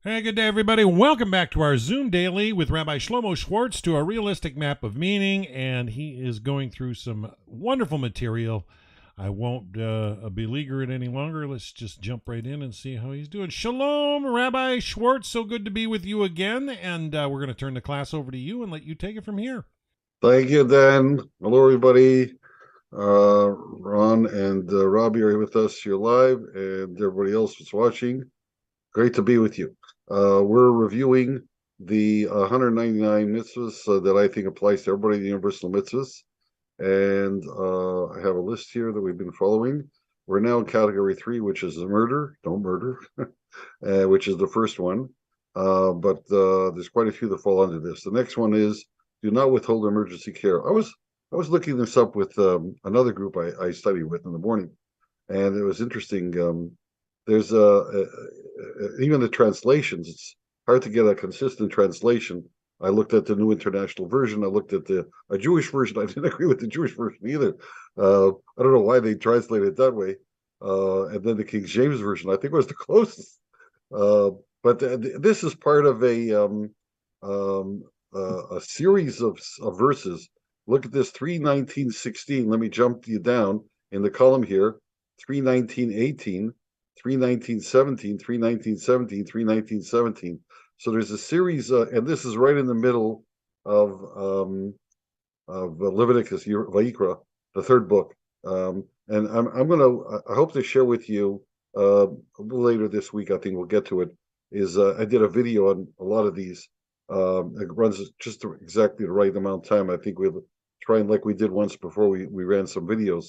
Hey, good day, everybody. Welcome back to our Zoom Daily with Rabbi Shlomo Schwartz to a realistic map of meaning, and he is going through some wonderful material. I won't beleaguer it any longer. Let's just jump right in and see how he's doing. Shalom, Rabbi Schwartz. So good to be with you again, and we're going to turn the class over to you and let you take it from here. Thank you, Dan. Hello, everybody. Ron and Rabbi are here with us here live, and everybody else that's watching. Great to be with you. We're reviewing the 199 mitzvahs that I think applies to everybody, the universal mitzvahs. And I have a list here that we've been following. We're now in category 3, which is murder. Don't murder, which is the first one. But there's quite a few that fall under this. The next one is do not withhold emergency care. I was looking this up with another group I study with in the morning, and it was interesting. There's even the translations. It's hard to get a consistent translation. I looked at the New International Version. I looked at a Jewish version. I didn't agree with the Jewish version either. I don't know why they translated it that way. And then the King James Version, I think, was the closest. But this is part of a series of verses. Look at this, 3:19:16. Let me jump you down in the column here. 3:19:18, 3:19:17, 3:19:17, 3:19:17. So there's a series, and this is right in the middle of Leviticus, Vayikra, the third book. And I hope to share with you a little later this week. I think we'll get to it. I did a video on a lot of these. It runs just exactly the right amount of time. I think we'll try and like we did once before we ran some videos.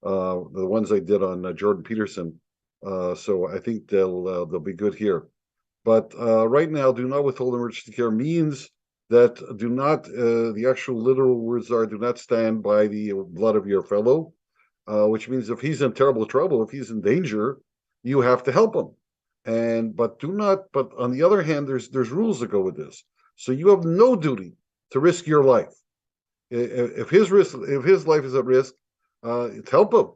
The ones I did on Jordan Peterson. So I think they'll be good here. But right now, do not withhold emergency care means that do not, the actual literal words are, do not stand by the blood of your fellow, which means if he's in terrible trouble, if he's in danger, you have to help him. But on the other hand, there's rules that go with this. So you have no duty to risk your life. If his life is at risk, help him,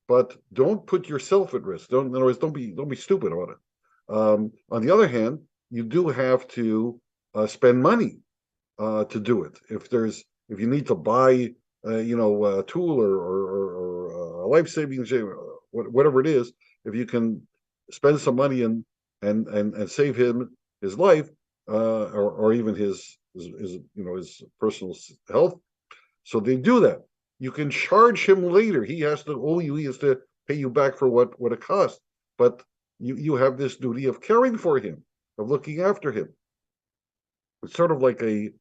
but don't put yourself at risk. In other words, don't be stupid about it. On the other hand, you do have to spend money to do it. If you need to buy, a tool or a life saving, whatever it is, if you can spend some money and save him his life, or even his personal health, so they do that. You can charge him later. He has to owe you. He has to pay you back for what it cost. But you have this duty of caring for him, of looking after him. It's sort of like a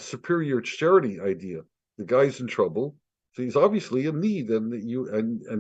superior charity idea. The guy's in trouble, so he's obviously in need, and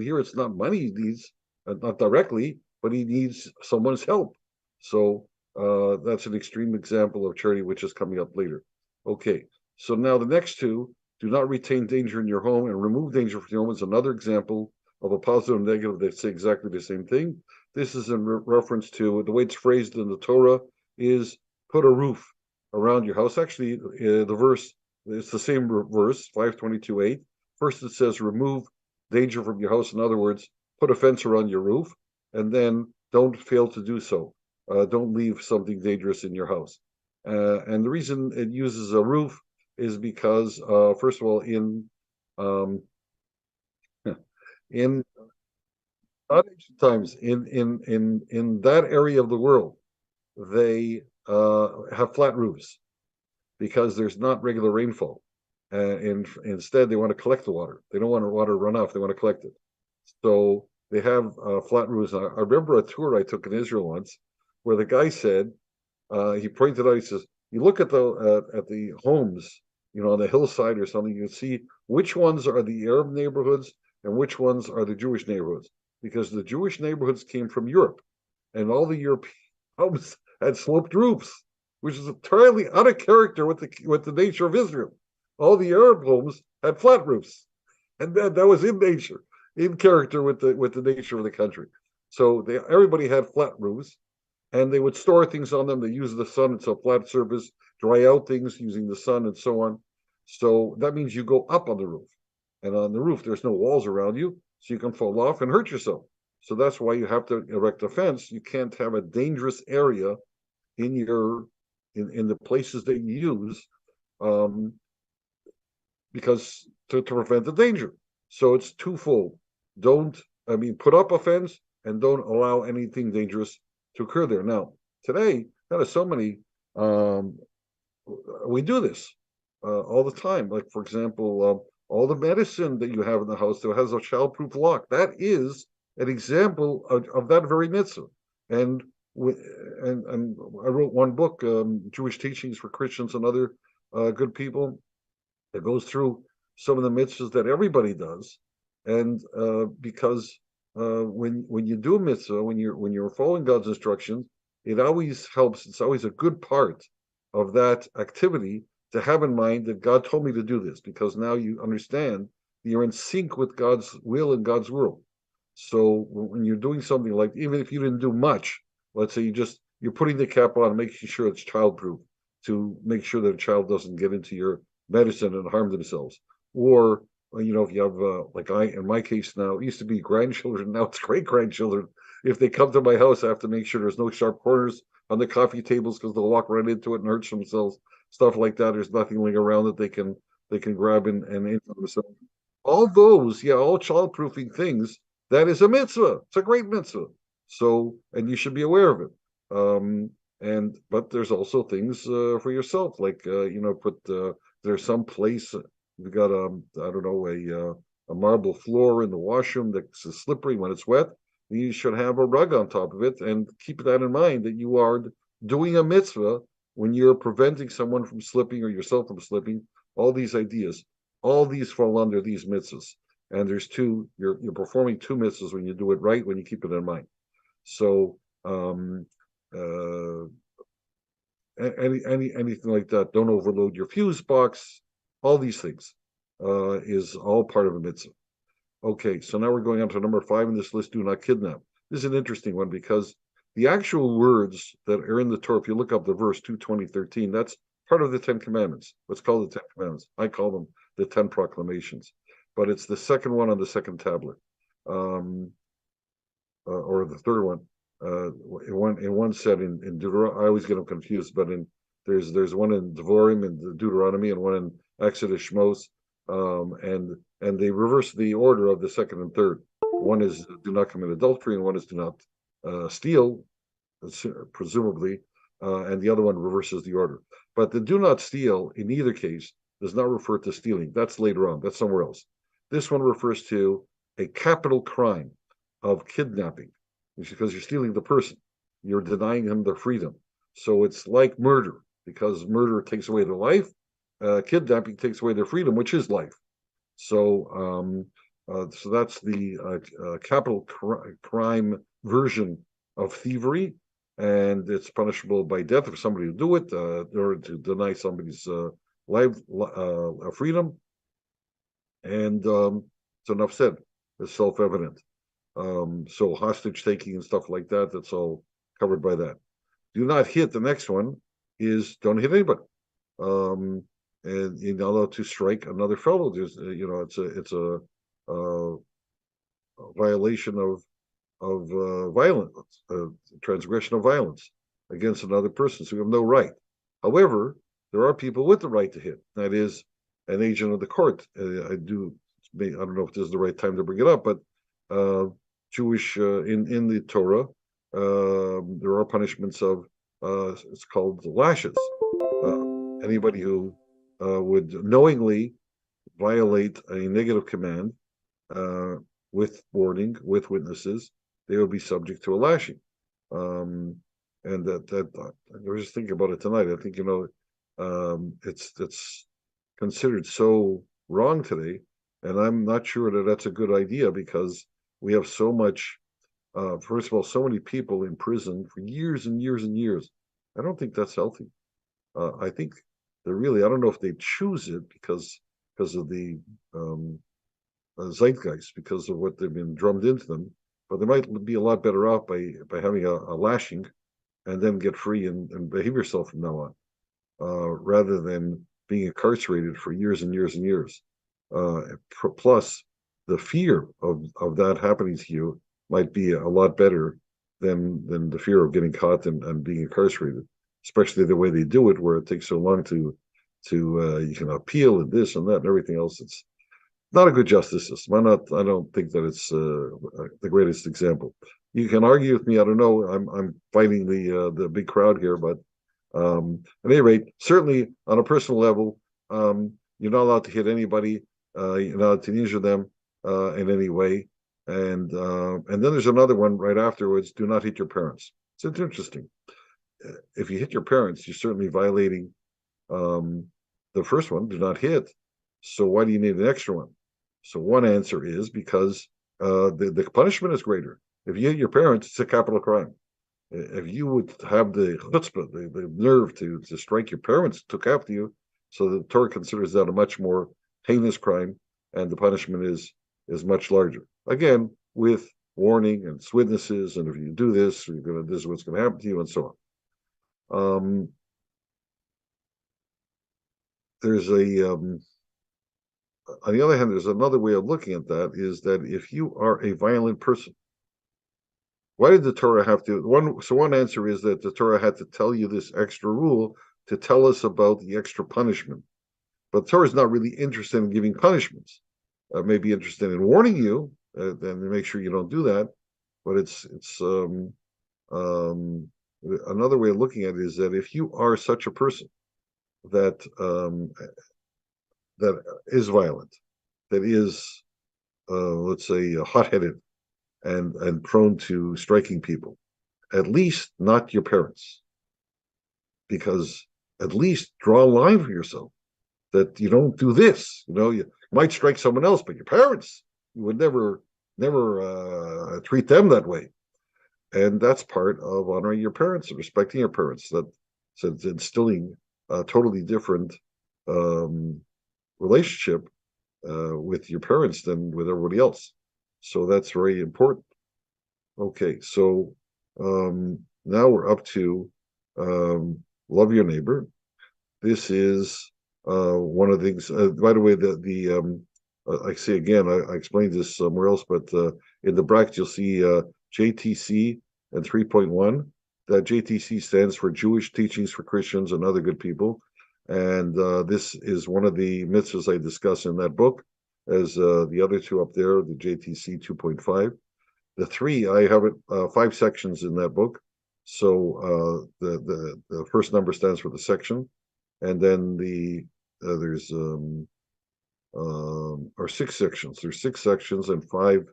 here it's not money he needs, not directly, but he needs someone's help. So that's an extreme example of charity, which is coming up later. Okay, so now the next two: do not retain danger in your home and remove danger from your home is another example of a positive and negative that say exactly the same thing. This is in reference to the way it's phrased in the Torah is put a roof around your house. Actually, the verse, it's the same verse, 5:22:8. First it says remove danger from your house. In other words, put a fence around your roof, and then don't fail to do so. Don't leave something dangerous in your house. And the reason it uses a roof is because, first of all, in not ancient times, in that area of the world, they have flat roofs because there's not regular rainfall, and instead they want to collect the water. They don't want the water to run off. They want to collect it. So they have flat roofs. I remember a tour I took in Israel once, where the guy said, he pointed out, he says, you look at the homes, on the hillside or something, you see which ones are the Arab neighborhoods and which ones are the Jewish neighborhoods, because the Jewish neighborhoods came from Europe, and all the European homes had sloped roofs, which is entirely out of character with the nature of Israel. All the Arab homes had flat roofs, and that was in character with the nature of the country. So everybody had flat roofs, and they would store things on them. They use the sun. It's a flat surface, dry out things using the sun and so on. So that means you go up on the roof. And on the roof, there's no walls around you, so you can fall off and hurt yourself. So that's why you have to erect a fence. You can't have a dangerous area in your in the places that you use, um, because to prevent the danger. So it's twofold. Don't, I mean, put up a fence and don't allow anything dangerous to occur there. Now, today, there are so many, um, we do this all the time. Like, for example, all the medicine that you have in the house that has a childproof lock, that is an example of that very mitzvah. And and I wrote one book, Jewish Teachings for Christians and Other Good People, that goes through some of the mitzvahs that everybody does, and because when you do a mitzvah, when you're following God's instructions, it always helps. It's always a good part of that activity to have in mind that God told me to do this, because now you understand that you're in sync with God's will and God's world. So when you're doing something like, even if you didn't do much, let's say you're putting the cap on, making sure it's childproof, to make sure that a child doesn't get into your medicine and harm themselves. Or, if you have, like in my case now, it used to be grandchildren, now it's great grandchildren. If they come to my house, I have to make sure there's no sharp corners on the coffee tables, because they'll walk right into it and hurt themselves. Stuff like that. There's nothing laying around that they can grab and injure themselves. All those, yeah, all childproofing things. That is a mitzvah. It's a great mitzvah. So, and you should be aware of it. But there's also things for yourself, like put there's some place you've got I don't know, a marble floor in the washroom that's slippery when it's wet. You should have a rug on top of it, and keep that in mind, that you are doing a mitzvah when you're preventing someone from slipping or yourself from slipping. All these ideas, all these fall under these mitzvahs. And there's two. You're performing two mitzvahs when you do it right, when you keep it in mind. So uh, anything like that. Don't overload your fuse box. All these things is all part of a mitzvah. Okay, so now we're going on to number 5 in this list. Do not kidnap. This is an interesting one, because the actual words that are in the Torah, if you look up the verse 2:20-13, that's part of the 10 Commandments. What's called the 10 Commandments. I call them the 10 Proclamations, but it's the second one on the second tablet, or the third one. In one set in Deuteronomy, I always get them confused, but there's one in Devarim and Deuteronomy, and one in Exodus, Shmos, and they reverse the order of the second and third. One is do not commit adultery, and one is do not steal, presumably, and the other one reverses the order. But the do not steal in either case does not refer to stealing. That's later on. That's somewhere else. This one refers to a capital crime of kidnapping. It's because you're stealing the person. You're denying him their freedom. So it's like murder, because murder takes away their life. Kidnapping takes away their freedom, which is life. So that's the capital crime version of thievery, and it's punishable by death for somebody to do it, in order to deny somebody's life, freedom. And it's enough said. It's self-evident. So hostage taking and stuff like that, that's all covered by that. Do not hit. The next one is don't hit anybody. And you're not allowed to strike another fellow. There's, it's a violation of violence, transgression of violence against another person. So you have no right. However, there are people with the right to hit. That is an agent of the court. I don't know if this is the right time to bring it up, but Jewish in the Torah, there are punishments of it's called lashes. Anybody who would knowingly violate a negative command with warning, with witnesses, they would be subject to a lashing. And that I was just thinking about it tonight. I think it's considered so wrong today, and I'm not sure that that's a good idea, because we have so much. First of all, so many people in prison for years and years and years. I don't think that's healthy. I think I don't know if they choose it because of the zeitgeist, because of what they've been drummed into them. But they might be a lot better off by having a lashing, and then get free and behave yourself from now on, rather than being incarcerated for years and years and years. Plus, the fear of that happening to you might be a lot better than the fear of getting caught and being incarcerated. especially the way they do it, where it takes so long to you can appeal and this and that and everything else. It's not a good justice system. I don't think that it's the greatest example. You can argue with me. I don't know. I'm fighting the big crowd here, but at any rate, certainly on a personal level, you're not allowed to hit anybody. You're not allowed to injure them in any way. And then there's another one right afterwards. Do not hit your parents. It's interesting. If you hit your parents, you're certainly violating the first one. Do not hit. So why do you need an extra one? So one answer is because the punishment is greater. If you hit your parents, it's a capital crime. If you would have the chutzpah, the nerve to strike your parents who took after you, so the Torah considers that a much more heinous crime, and the punishment is much larger. Again, with warning and witnesses, and if you do this, this is what's going to happen to you, and so on. There's on the other hand, there's another way of looking at that, is that if you are a violent person, why did the Torah have to? One answer is that the Torah had to tell you this extra rule to tell us about the extra punishment. But the Torah is not really interested in giving punishments. May be interested in warning you, and make sure you don't do that. But it's another way of looking at it is that if you are such a person that that is violent, that is, let's say, hot-headed, and prone to striking people, at least not your parents, because at least draw a line for yourself that you don't do this. You might strike someone else, but your parents, you would never treat them that way. And that's part of honoring your parents and respecting your parents. So it's instilling a totally different relationship with your parents than with everybody else. So that's very important. Okay, so now we're up to love your neighbor. This is one of the things. By the way, I say again, I explained this somewhere else, but in the brackets you'll see JTC and 3.1. That JTC stands for Jewish Teachings for Christians and Other Good People, and this is one of the mitzvahs I discuss in that book, as the other two up there, the JTC 2.5. The three, I have it 5 sections in that book. So the first number stands for the section, and then there's 6 sections. There's 6 sections and 5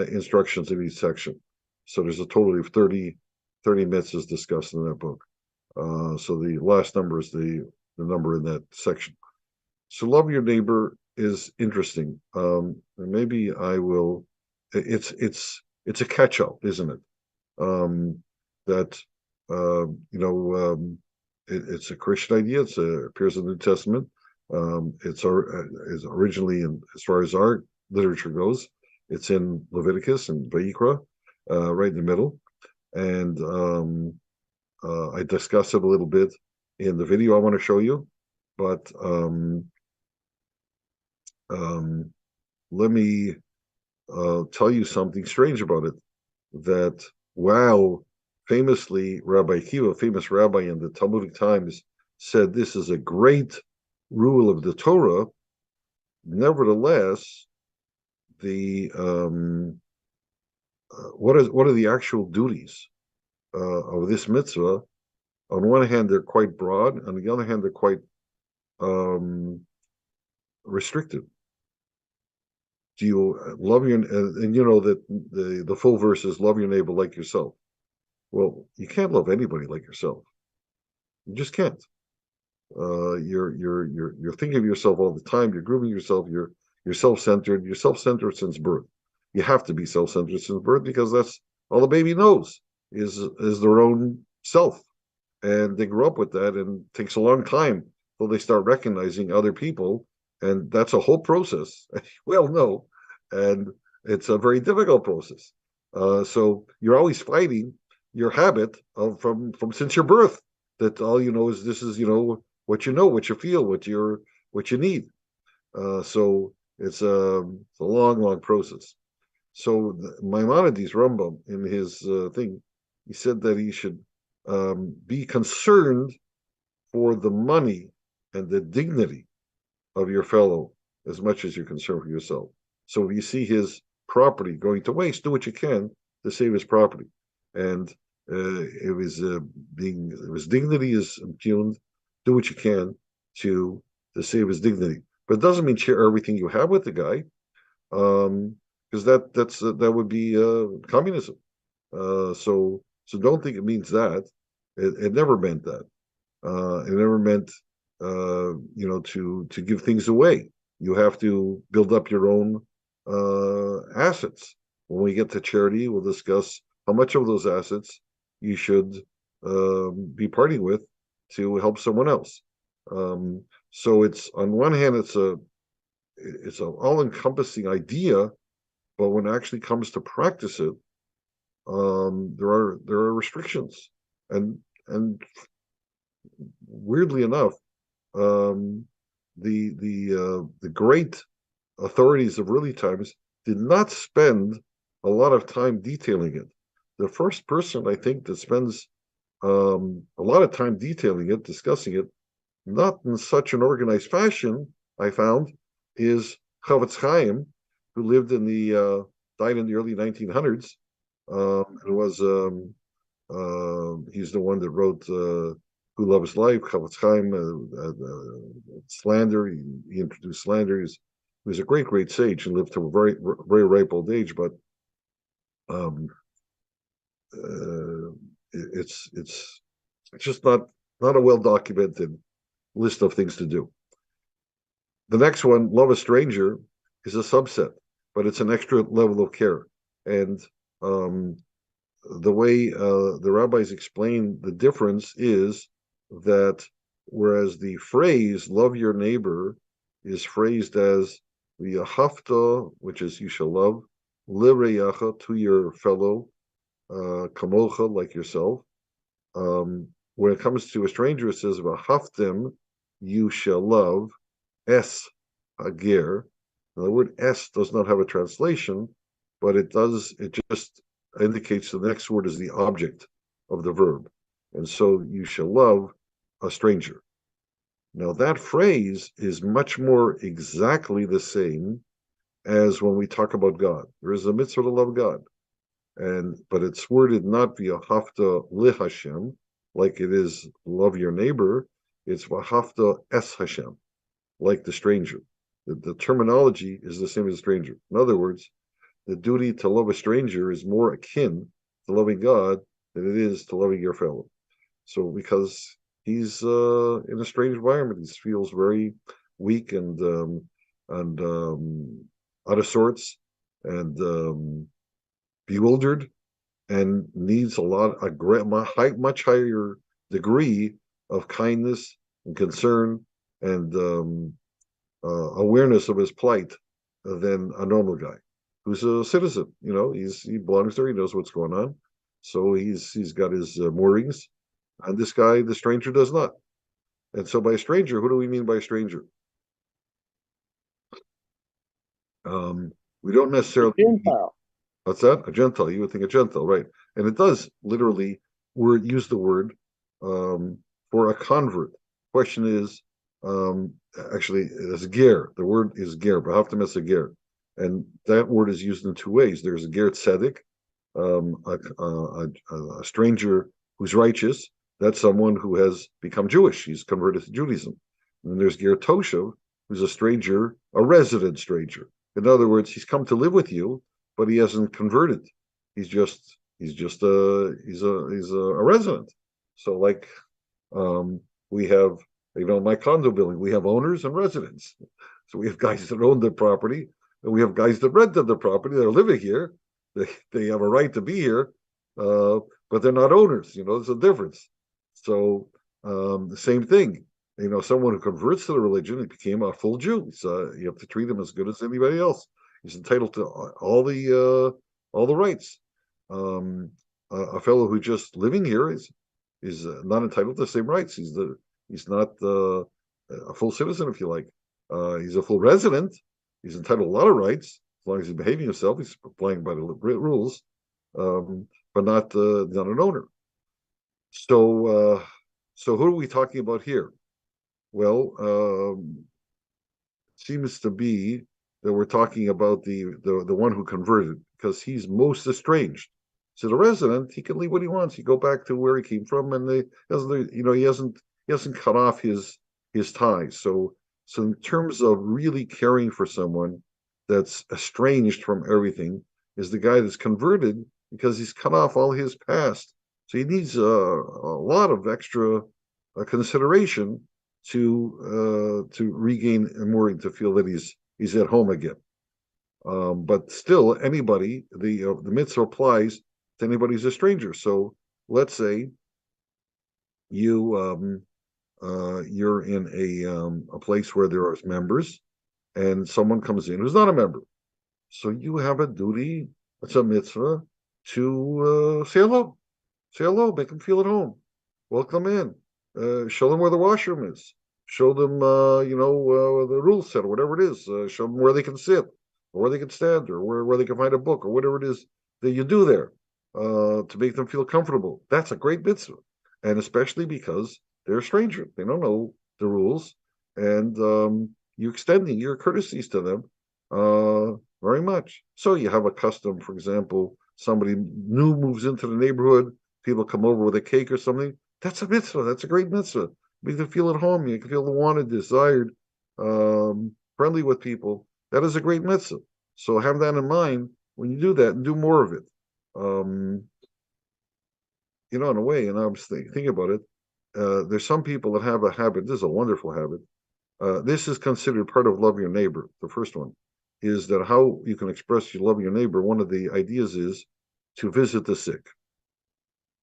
instructions in each section. So there's a total of 30 mitzvahs discussed in that book. So the last number is the number in that section. So love your neighbor is interesting. And maybe I will. It's a catch-all, isn't it? It's a Christian idea. It appears in the New Testament. It's originally, as far as our literature goes, it's in Leviticus and Vayikra, right in the middle. And I discuss it a little bit in the video I want to show you. But let me tell you something strange about it. That famously, Rabbi Akiva, famous rabbi in the Talmudic times, said this is a great rule of the Torah. Nevertheless, what are the actual duties of this mitzvah? On one hand, they're quite broad. On the other hand, they're quite restricted. Do you love your, and you know that the full verse is love your neighbor like yourself. Well, you can't love anybody like yourself. You just can't. You're thinking of yourself all the time. You're grooming yourself. You're self-centered. You're self-centered since birth. You have to be self-centered since birth, because that's all the baby knows is their own self, and they grow up with that, and it takes a long time till they start recognizing other people. And that's a whole process, we all know, and it's a very difficult process. So you're always fighting your habit from since your birth, that all you know is this is what you feel, what you need. So it's a long process. So Maimonides, Rambam, in his thing, he said that he should be concerned for the money and the dignity of your fellow as much as you're concerned for yourself. So if you see his property going to waste, do what you can to save his property. And if his dignity is impugned, do what you can to save his dignity. But it doesn't mean share everything you have with the guy, because that would be communism. So don't think it means that. It never meant that. It never meant to give things away. You have to build up your own assets. When we get to charity, we'll discuss how much of those assets you should be parting with to help someone else. So it's, on one hand, it's an all-encompassing idea, but when it actually comes to practice it, there are restrictions, and weirdly enough, the great authorities of early times did not spend a lot of time detailing it. The first person, I think, that spends a lot of time detailing it, discussing it, not in such an organized fashion, I found, is Schwartz, who lived died in the early 1900s. It was he's the one that wrote Who Loves Life, Schwartz, slander. He introduced slander. He was a great sage and lived to a very ripe old age, but it's just not a well documented list of things to do. The next one, Love a Stranger, is a subset, but it's an extra level of care. And the way the rabbis explain the difference is that whereas the phrase "love your neighbor" is phrased as "v'ahavta," which is you shall love, "lireyacha," to your fellow, kamocha, like yourself. When it comes to a stranger, it says "v'ahavtem," you shall love, es hager. Now, the word "es" does not have a translation, but it just indicates the next word is the object of the verb. And so you shall love a stranger. Now, that phrase is much more exactly the same as when we talk about God. There is a mitzvah to love God, but it's worded not via hafta li Hashem, like it is love your neighbor. It's v'hafta es Hashem, like the stranger. The terminology is the same as a stranger. In other words, the duty to love a stranger is more akin to loving God than it is to loving your fellow. So because he's in a strange environment, he feels very weak and out of sorts and bewildered, and needs a much higher degree of kindness and concern and awareness of his plight than a normal guy who's a citizen. He belongs there. He knows what's going on, so he's got his moorings. And this guy, the stranger, does not. And so, by a stranger, who do we mean by a stranger? We don't necessarily. Gentile. What's that? A Gentile. You would think a Gentile, right? And it does literally use the word for a convert. Question is, actually, it's ger. The word is ger, but haftam es a ger. And that word is used in two ways. There's a ger tzedek, a stranger who's righteous. That's someone who has become Jewish. He's converted to Judaism. And then there's ger toshav, who's a stranger, a resident stranger. In other words, he's come to live with you, but he hasn't converted. He's a resident. So like we have, my condo building, we have owners and residents. So we have guys that own the property, and we have guys that rented the property. They're living here. They have a right to be here, but they're not owners. There's a difference. So the same thing. Someone who converts to the religion, he became a full Jew. So you have to treat him as good as anybody else. He's entitled to all the rights. A fellow who just living here is not entitled to the same rights. He's not a full citizen, if you like. He's a full resident. He's entitled to a lot of rights as long as he's behaving himself. He's playing by the rules, but not an owner. So who are we talking about here? Well, seems to be that we're talking about the one who converted because he's most estranged. So the resident, he can leave what he wants. He go back to where he came from, and they doesn't, he hasn't cut off his ties. So in terms of really caring for someone that's estranged from everything, is the guy that's converted because he's cut off all his past. So he needs a lot of extra consideration to regain and more to feel that he's at home again. But still, anybody the mitzvah applies to anybody who's a stranger. So let's say you're in a place where there are members, and someone comes in who's not a member. So you have a duty. It's a mitzvah to say hello, make them feel at home, welcome in, show them where the washroom is, show them, the rule set or whatever it is, show them where they can sit or where they can stand or where they can find a book or whatever it is that you do there to make them feel comfortable. That's a great mitzvah. And especially because they're a stranger, they don't know the rules, and you're extending your courtesies to them very much. So you have a custom, for example, somebody new moves into the neighborhood, people come over with a cake or something. That's a mitzvah. That's a great mitzvah. Make them feel at home. You can feel wanted, desired, friendly with people. That is a great mitzvah. So have that in mind when you do that and do more of it. In a way, and I was thinking about it, there's some people that have a habit. This is a wonderful habit. This is considered part of love your neighbor. The first one is that how you can express you love your neighbor. One of the ideas is to visit the sick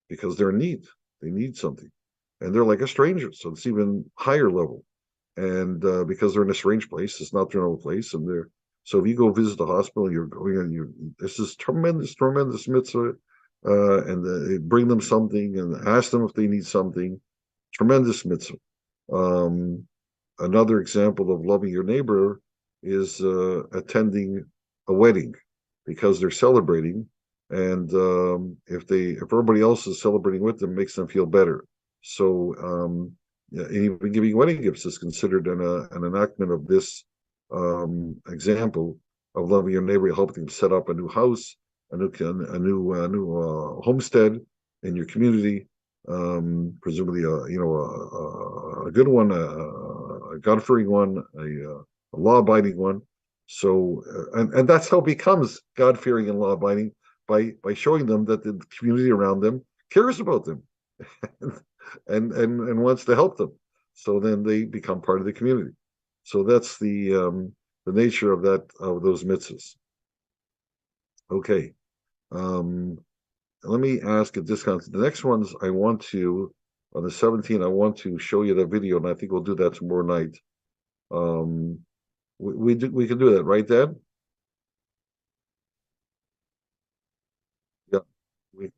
because they're in need. They need something, and they're like a stranger, so it's even higher level. And because they're in a strange place, it's not their own place, and they're so if you go visit the hospital, you're going and this is tremendous mitzvah, and bring them something and ask them if they need something. Tremendous mitzvah. Another example of loving your neighbor is attending a wedding because they're celebrating, and if everybody else is celebrating with them, it makes them feel better. So yeah, even giving wedding gifts is considered an enactment of this example of loving your neighbor, helping them set up a new house, a new homestead in your community, presumably a good one, a God-fearing one, a law-abiding one. So and that's how it becomes God-fearing and law-abiding by showing them that the community around them cares about them and wants to help them. So then they become part of the community. So that's the nature of those mitzvahs. Okay. Let me ask at this time. The next ones I want to on the 17th, I want to show you the video, and I think we'll do that tomorrow night. We can do that, right, Dad? Yeah. We,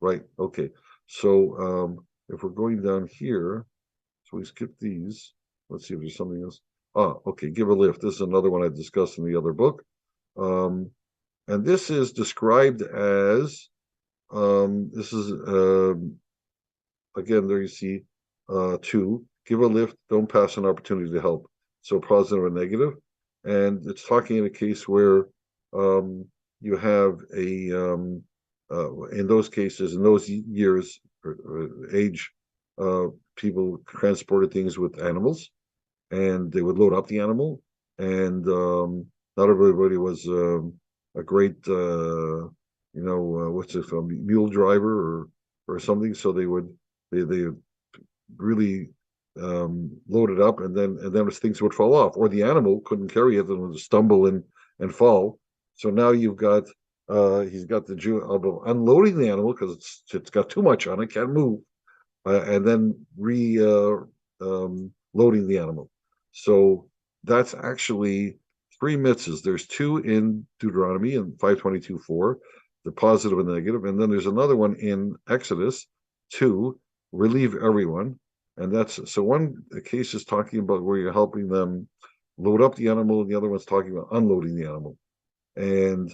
right. Okay. So if we're going down here, so we skip these. Let's see if there's something else. Okay. Give a lift. This is another one I discussed in the other book. And this is described as this is again, there you see two, give a lift, don't pass an opportunity to help. So positive and negative. And it's talking in a case where you have in those cases, in those years, age, people transported things with animals, and they would load up the animal. And not everybody was a great, what's it, a mule driver or something. So they really load it up, and then things would fall off, or the animal couldn't carry it and would stumble and fall. So now you've got he's got the job of unloading the animal because it's got too much on it, can't move, and then loading the animal. So that's actually three mitzvahs. There's two in Deuteronomy in 5:22:4, the positive and negative, and then there's another one in Exodus 2, relieve everyone. And that's so one case is talking about where you're helping them load up the animal, and the other one's talking about unloading the animal. And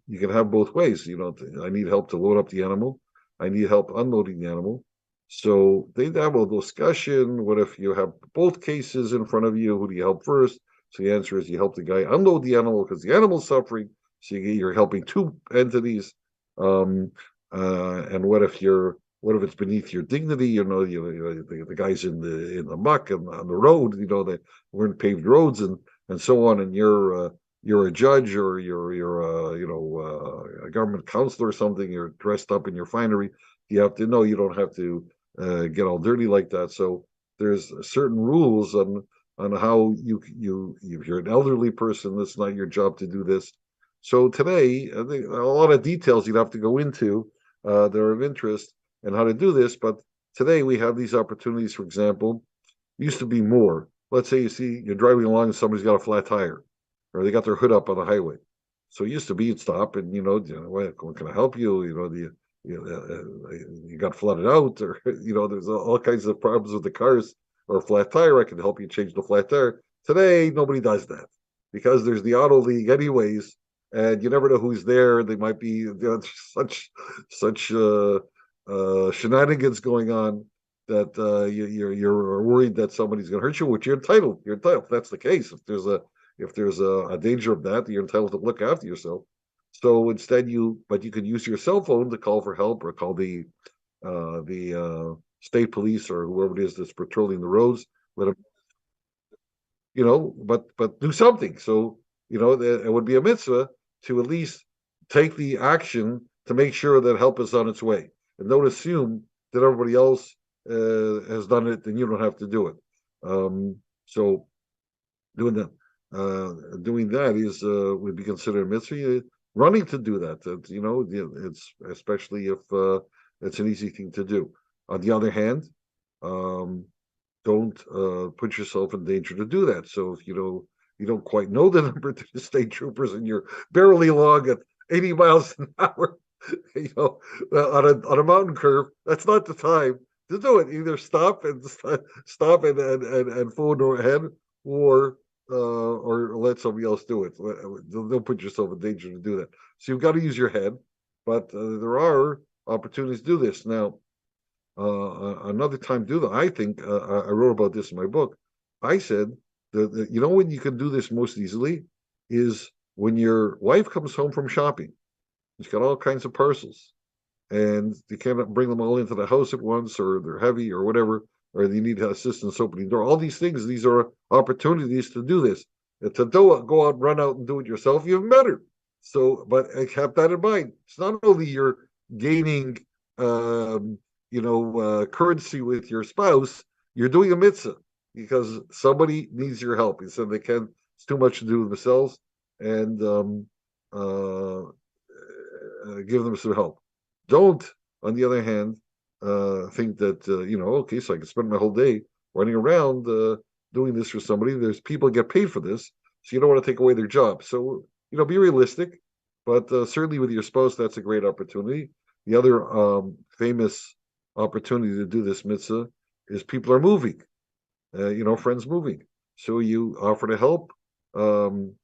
you can have both ways. I need help to load up the animal, I need help unloading the animal. So they have a discussion. What if you have both cases in front of you? Who do you help first? So the answer is you help the guy unload the animal because the animal's suffering. So you're helping two entities. Um, and what if it's beneath your dignity? The guys in the muck and on the road. That weren't paved roads and so on. And you're a judge or you're a government counselor or something. You're dressed up in your finery. You have to know you don't have to get all dirty like that. So there's certain rules on how you if you're an elderly person, that's not your job to do this. So today, I think a lot of details you'd have to go into that are of interest and how to do this. But today we have these opportunities. For example, used to be more. Let's say you're driving along and somebody's got a flat tire, or they got their hood up on the highway. So it used to be you'd stop and what can I help you? You got flooded out, or there's all kinds of problems with the cars or a flat tire. I can help you change the flat tire. Today, nobody does that because there's the auto league, anyways, and you never know who's there. They might be such shenanigans going on that you're worried that somebody's going to hurt you, which you're entitled. You're entitled. If that's the case. If there's a danger of that, you're entitled to look after yourself. So instead, but you could use your cell phone to call for help or call the state police or whoever it is that's patrolling the roads. Let them, but do something. So it would be a mitzvah to at least take the action to make sure that help is on its way, and don't assume that everybody else has done it, then you don't have to do it. So doing that, is would be considered a mitzvah. Running to do that, it's especially if it's an easy thing to do. On the other hand, um, don't put yourself in danger to do that. So if you don't quite know the number to the state troopers and you're barely along at 80 miles an hour, on a mountain curve, that's not the time to do it. Either stop and phone ahead, or let somebody else do it. Don't put yourself in danger to do that. So you've got to use your head, but there are opportunities to do this now. Another time do that. I think I wrote about this in my book. I said that when you can do this most easily is when your wife comes home from shopping. She's got all kinds of parcels, and you cannot bring them all into the house at once, or they're heavy, or whatever, or you need assistance opening the door. All these things, these are opportunities to do this. And to go out, run out, and do it yourself, you have better. So, but I kept that in mind. It's not only you're gaining, currency with your spouse, you're doing a mitzvah because somebody needs your help. He said they can't. It's too much to do themselves, and give them some help. Don't, on the other hand, think that okay, so I can spend my whole day running around doing this for somebody. There's people get paid for this, so you don't want to take away their job. So be realistic, but certainly with your spouse, that's a great opportunity. The other famous opportunity to do this mitzvah is people are moving. Friends moving. So you offer to help to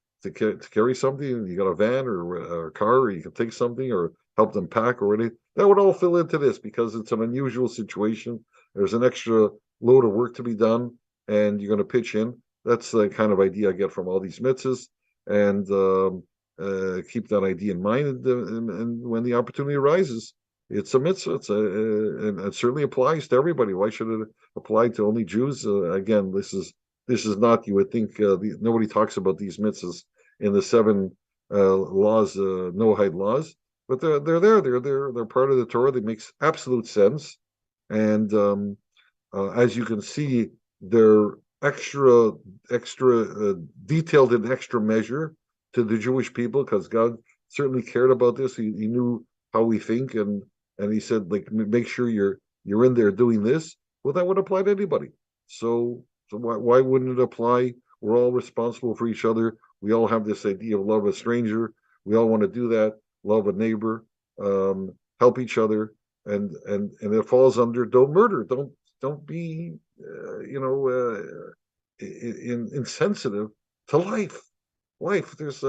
carry something, and you got a van or a car, or you can take something or help them pack or anything. That would all fill into this because it's an unusual situation. There's an extra load of work to be done, and you're going to pitch in. That's the kind of idea I get from all these mitzvahs, and keep that idea in mind. And when the opportunity arises, it's a mitzvah. And it certainly applies to everybody. Why should it apply to only Jews? Again, this is not. You would think nobody talks about these mitzvahs in the seven laws, Noahide laws, but they're there. They're part of the Torah. They makes absolute sense, and as you can see, they're extra detailed in extra measure to the Jewish people because God certainly cared about this. He knew how we think, and he said, like, make sure you're in there doing this. Well, that would apply to anybody. So why wouldn't it apply? We're all responsible for each other. We all have this idea of love a stranger. We all want to do that. Love a neighbor. Help each other, and it falls under don't murder. Don't be insensitive to life. There's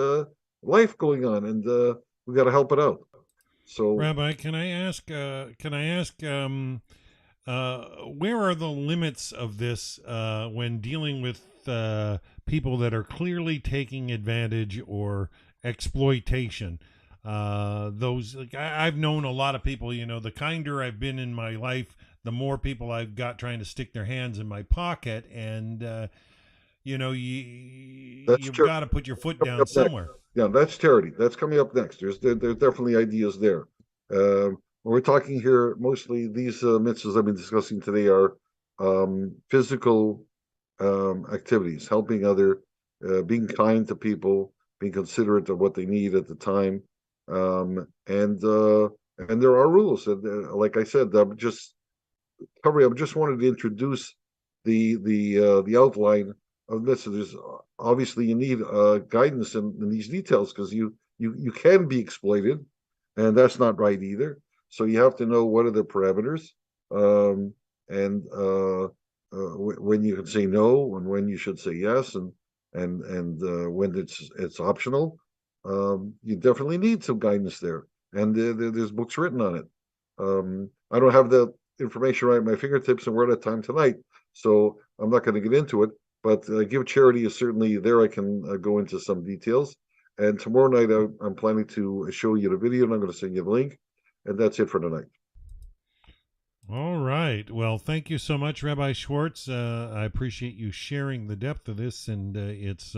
life going on, and we got to help it out. So Rabbi, can I ask? Where are the limits of this when dealing with people that are clearly taking advantage or exploitation? I've known a lot of people. The kinder I've been in my life, the more people I've got trying to stick their hands in my pocket, and that's you've got to put your foot coming down up next. somewhere. Yeah, that's charity. That's coming up next. There's definitely ideas there. We're talking here mostly these mitzvahs I've been discussing today are physical activities, helping being kind to people, being considerate of what they need at the time, and there are rules. And like I said, I just wanted to introduce the outline of this. So there's obviously you need guidance in these details because you can be exploited, and that's not right either. So you have to know what are the parameters, and when you can say no, and when you should say yes, and when it's optional. You definitely need some guidance there, and there's books written on it. I don't have the information right at my fingertips, and we're out of time tonight, so I'm not going to get into it. But Give Charity is certainly there. I can go into some details. And tomorrow night, I'm planning to show you the video, and I'm going to send you the link. And that's it for tonight. All right. Well, thank you so much, Rabbi Schwartz. I appreciate you sharing the depth of this, and it's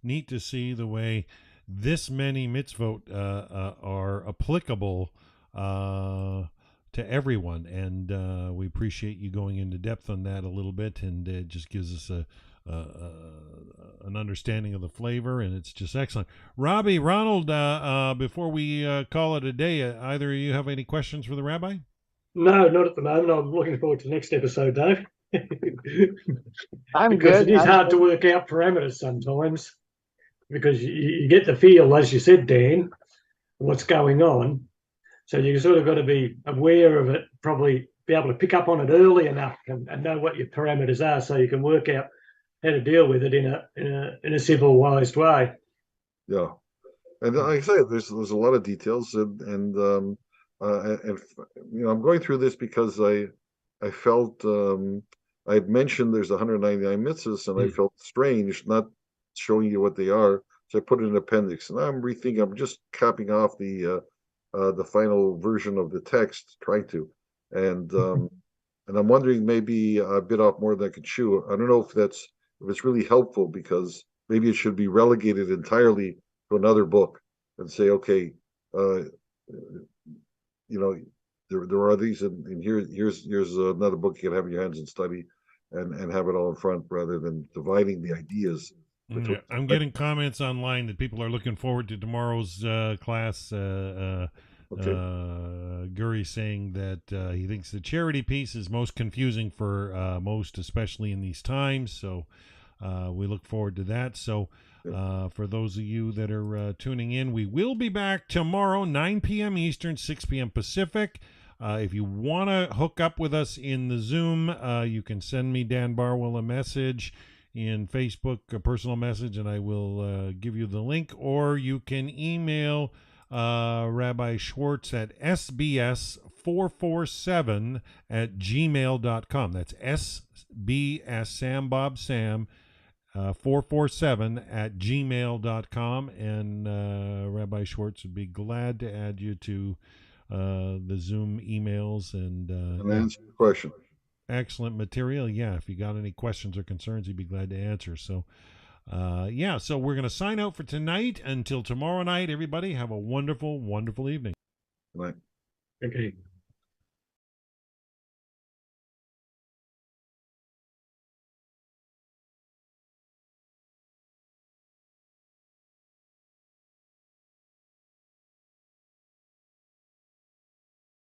neat to see the way this many mitzvot are applicable to everyone. And we appreciate you going into depth on that a little bit, and it just gives us an understanding of the flavor, and it's just excellent. Rabbi, Ronald, before we call it a day, either of you have any questions for the rabbi? No, not at the moment. I'm looking forward to the next episode, Dave. I'm Because good. it is hard to work out parameters sometimes because you get the feel, as you said, Dan, what's going on. So you sort of got to be aware of it, probably be able to pick up on it early enough and know what your parameters are so you can work out how to deal with it in a civilized way. Yeah, and like I say, there's a lot of details, and I'm going through this because I felt I'd mentioned there's 199 mitzvahs, and I felt strange not showing you what they are, so I put it in an appendix. And I'm rethinking. I'm just copying off the final version of the text, trying to, and I'm wondering maybe I bit off more than I could chew. I don't know if it's really helpful because maybe it should be relegated entirely to another book and say, okay, there are these, and here's another book you can have in your hands and study, and have it all in front rather than dividing the ideas. Yeah, I'm getting comments online that people are looking forward to tomorrow's class. Guri saying that he thinks the charity piece is most confusing for most, especially in these times. So we look forward to that. So for those of you that are tuning in, we will be back tomorrow, 9 p.m. Eastern, 6 p.m. Pacific. If you want to hook up with us in the Zoom, you can send me, Dan Barwell, a message in Facebook, a personal message, and I will give you the link. Or you can email Rabbi Schwartz at sbs447 at gmail.com. That's SBS, Sam Bob Sam, 447 at gmail.com. And Rabbi Schwartz would be glad to add you to the Zoom emails and answer your question. Excellent material. Yeah, if you got any questions or concerns, he'd be glad to answer. So so we're going to sign out for tonight. Until tomorrow night, everybody have a wonderful, wonderful evening. Right. Okay.